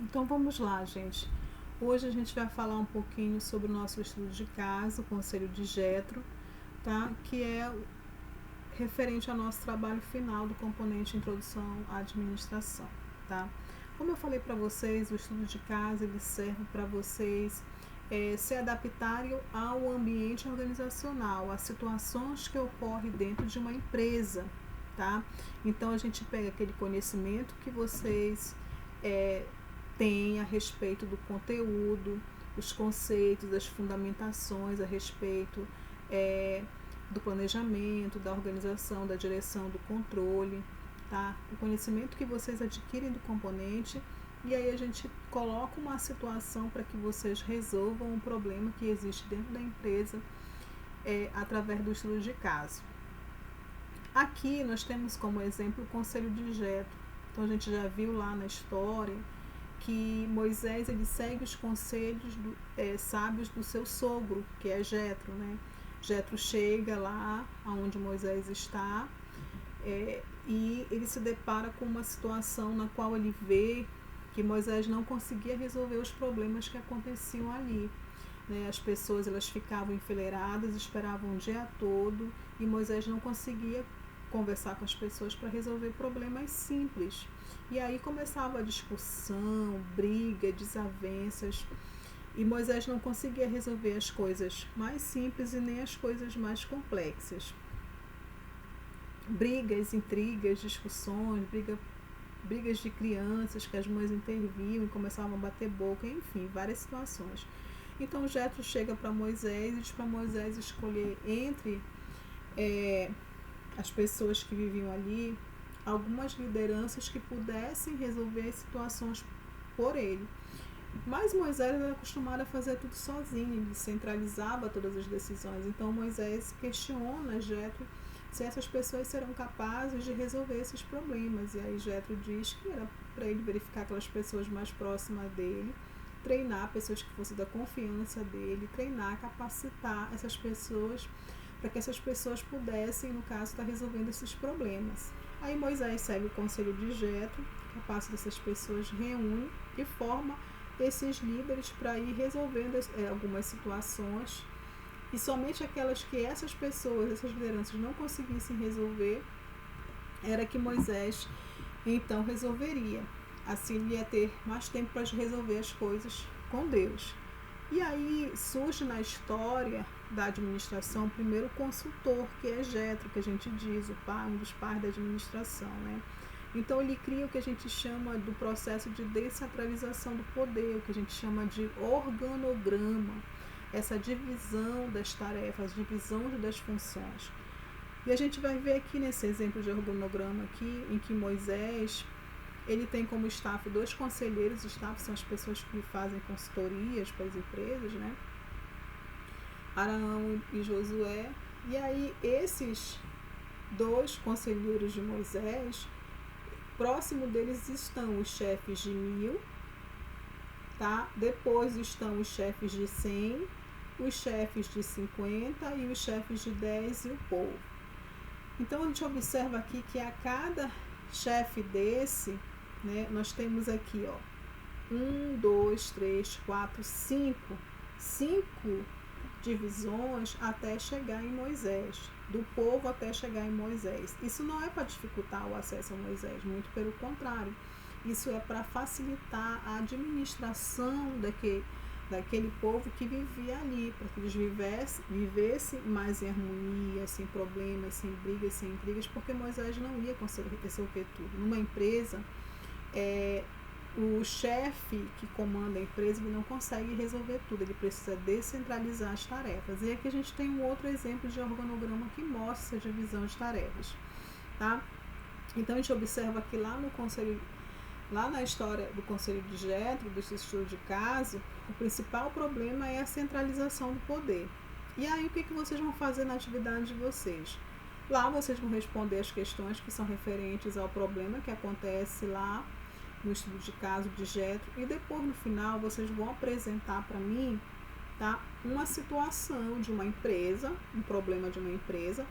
Então vamos lá, gente. Hoje a gente vai falar um pouquinho sobre o nosso estudo de caso, o Conselho de Jetro, tá? Que é referente ao nosso trabalho final do componente Introdução à Administração, tá? Como eu falei para vocês, o estudo de caso ele serve para vocês se adaptarem ao ambiente organizacional, às situações que ocorrem dentro de uma empresa, tá? Então a gente pega aquele conhecimento que vocês têm a respeito do conteúdo, os conceitos, as fundamentações a respeito do planejamento, da organização, da direção, do controle, tá? O conhecimento que vocês adquirem do componente, e aí a gente coloca uma situação para que vocês resolvam um problema que existe dentro da empresa através do estudo de caso. Aqui nós temos como exemplo o Conselho de Jetro. Então a gente já viu lá na história que Moisés ele segue os conselhos sábios do seu sogro, que é Jetro, né? Jetro chega lá onde Moisés está e ele se depara com uma situação na qual ele vê que Moisés não conseguia resolver os problemas que aconteciam ali. Né? As pessoas elas ficavam enfileiradas, esperavam o dia todo e Moisés não conseguia conversar com as pessoas para resolver problemas simples. E aí começava a discussão, briga, desavenças. E Moisés não conseguia resolver as coisas mais simples e nem as coisas mais complexas. Brigas, intrigas, discussões, brigas de crianças que as mães interviam e começavam a bater boca, enfim, várias situações. Então Jetro chega para Moisés e diz para Moisés escolher entre as pessoas que viviam ali algumas lideranças que pudessem resolver as situações por ele. Mas Moisés era acostumado a fazer tudo sozinho, ele centralizava todas as decisões. Então Moisés questiona Jetro se essas pessoas serão capazes de resolver esses problemas. E aí Jetro diz que era para ele verificar aquelas pessoas mais próximas dele, treinar pessoas que fossem da confiança dele, treinar, capacitar essas pessoas para que essas pessoas pudessem, no caso, estar resolvendo esses problemas. Aí Moisés segue o conselho de Jetro, capaz dessas pessoas, reúne e forma esses líderes para ir resolvendo algumas situações, e somente aquelas que essas pessoas, essas lideranças não conseguissem resolver, era que Moisés então resolveria. Assim ele ia ter mais tempo para resolver as coisas com Deus. E aí surge na história da administração o primeiro consultor, que é Jetro, que a gente diz, o pai, um dos pais da administração, né? Então ele cria o que a gente chama do processo de descentralização do poder, o que a gente chama de organograma, essa divisão das tarefas, divisão das funções. E a gente vai ver aqui nesse exemplo de organograma aqui, em que Moisés ele tem como staff 2 conselheiros. Os staff são as pessoas que fazem consultorias para as empresas, né? Arão e Josué. E aí esses 2 conselheiros de Moisés, próximo deles estão os chefes de 1000, tá? Depois estão os chefes de 100, os chefes de 50 e os chefes de 10 e o povo. Então a gente observa aqui que a cada chefe desse, né, nós temos aqui, ó, 1, 2, 3, 4, 5 divisões até chegar em Moisés, do povo até chegar em Moisés. Isso não é para dificultar o acesso a Moisés, muito pelo contrário. Isso é para facilitar a administração daquele povo que vivia ali, para que eles vivessem mais em harmonia, sem problemas, sem brigas, sem intrigas, porque Moisés não ia conseguir resolver tudo. Numa empresa, o chefe que comanda a empresa ele não consegue resolver tudo, ele precisa descentralizar as tarefas. E aqui a gente tem um outro exemplo de organograma que mostra essa divisão de tarefas, tá? Então a gente observa aqui lá na história do Conselho de Jetro, desse estudo de caso, o principal problema é a centralização do poder. E aí o que vocês vão fazer na atividade de vocês? Lá vocês vão responder as questões que são referentes ao problema que acontece lá no estudo de caso de Jetro, e depois no final vocês vão apresentar para mim, tá, uma situação de uma empresa, um problema de uma empresa,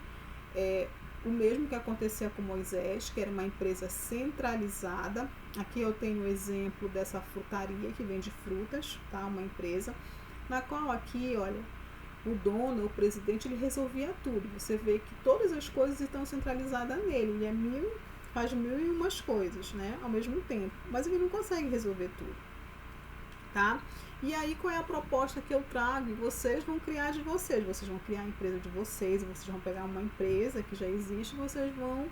o mesmo que acontecia com Moisés, que era uma empresa centralizada. Aqui eu tenho o exemplo dessa frutaria que vende frutas, tá? Uma empresa na qual aqui, olha, o dono, o presidente, ele resolvia tudo. Você vê que todas as coisas estão centralizadas nele. Ele faz mil e umas coisas, né, ao mesmo tempo, mas ele não consegue resolver tudo, tá? E aí, qual é a proposta que eu trago? Vocês vão criar de vocês vão criar a empresa de vocês vão pegar uma empresa que já existe, vocês vão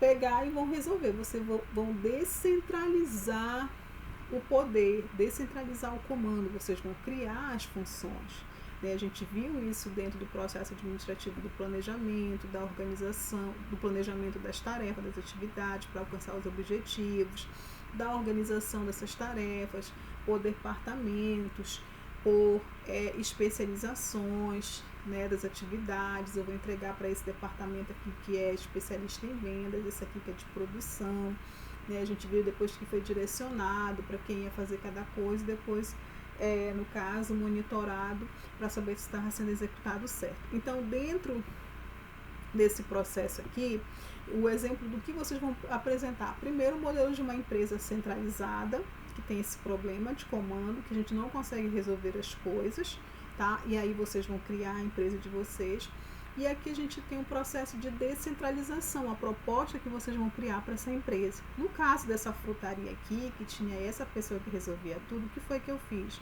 pegar e vão resolver. Vocês vão descentralizar o poder, descentralizar o comando, vocês vão criar as funções. A gente viu isso dentro do processo administrativo do planejamento, da organização, do planejamento das tarefas, das atividades para alcançar os objetivos, da organização dessas tarefas, por departamentos, por especializações, né, das atividades. Eu vou entregar para esse departamento aqui que é especialista em vendas, esse aqui que é de produção. A gente viu depois que foi direcionado para quem ia fazer cada coisa, depois no caso, monitorado para saber se estava sendo executado certo. Então, dentro desse processo aqui, o exemplo do que vocês vão apresentar. Primeiro, o modelo de uma empresa centralizada, que tem esse problema de comando, que a gente não consegue resolver as coisas, tá? E aí vocês vão criar a empresa de vocês. E aqui a gente tem um processo de descentralização, a proposta que vocês vão criar para essa empresa. No caso dessa frutaria aqui, que tinha essa pessoa que resolvia tudo, o que foi que eu fiz?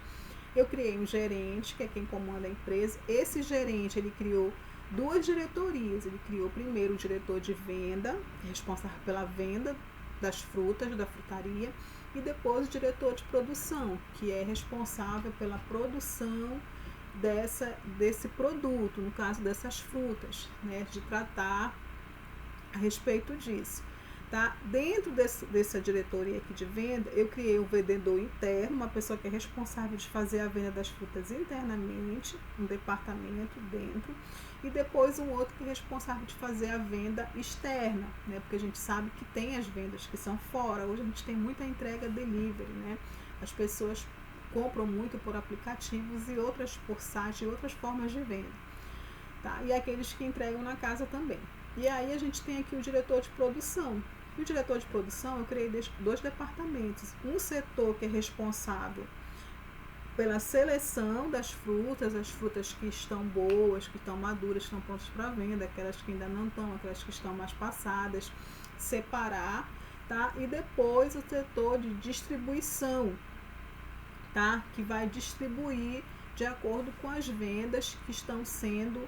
Eu criei um gerente, que é quem comanda a empresa. Esse gerente, ele criou duas diretorias. Ele criou primeiro o diretor de venda, responsável pela venda das frutas, da frutaria, e depois o diretor de produção, que é responsável pela produção desse produto, no caso dessas frutas, né, de tratar a respeito disso, tá? Dentro dessa diretoria aqui de venda, eu criei um vendedor interno, uma pessoa que é responsável de fazer a venda das frutas internamente, um departamento dentro, e depois um outro que é responsável de fazer a venda externa, né? Porque a gente sabe que tem as vendas que são fora. Hoje a gente tem muita entrega delivery, né? As pessoas compram muito por aplicativos e outras por site e outras formas de venda, tá? E aqueles que entregam na casa também. E aí a gente tem aqui o diretor de produção. E o diretor de produção, eu criei dois departamentos. Um setor que é responsável pela seleção das frutas, as frutas que estão boas, que estão maduras, que estão prontas para venda, aquelas que ainda não estão, aquelas que estão mais passadas, separar, tá? E depois o setor de distribuição, tá? Que vai distribuir de acordo com as vendas que estão sendo,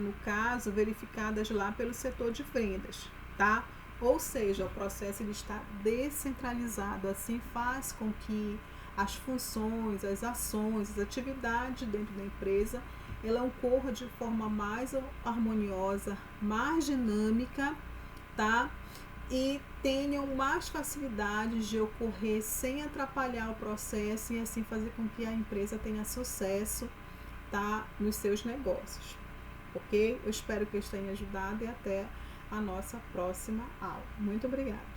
no caso, verificadas lá pelo setor de vendas, tá? Ou seja, o processo ele está descentralizado, assim faz com que as funções, as ações, as atividades dentro da empresa, ela ocorra de forma mais harmoniosa, mais dinâmica, tá? E tenham mais facilidades de ocorrer sem atrapalhar o processo e assim fazer com que a empresa tenha sucesso, tá, nos seus negócios. Ok? Eu espero que eu tenha ajudado e até a nossa próxima aula. Muito obrigada.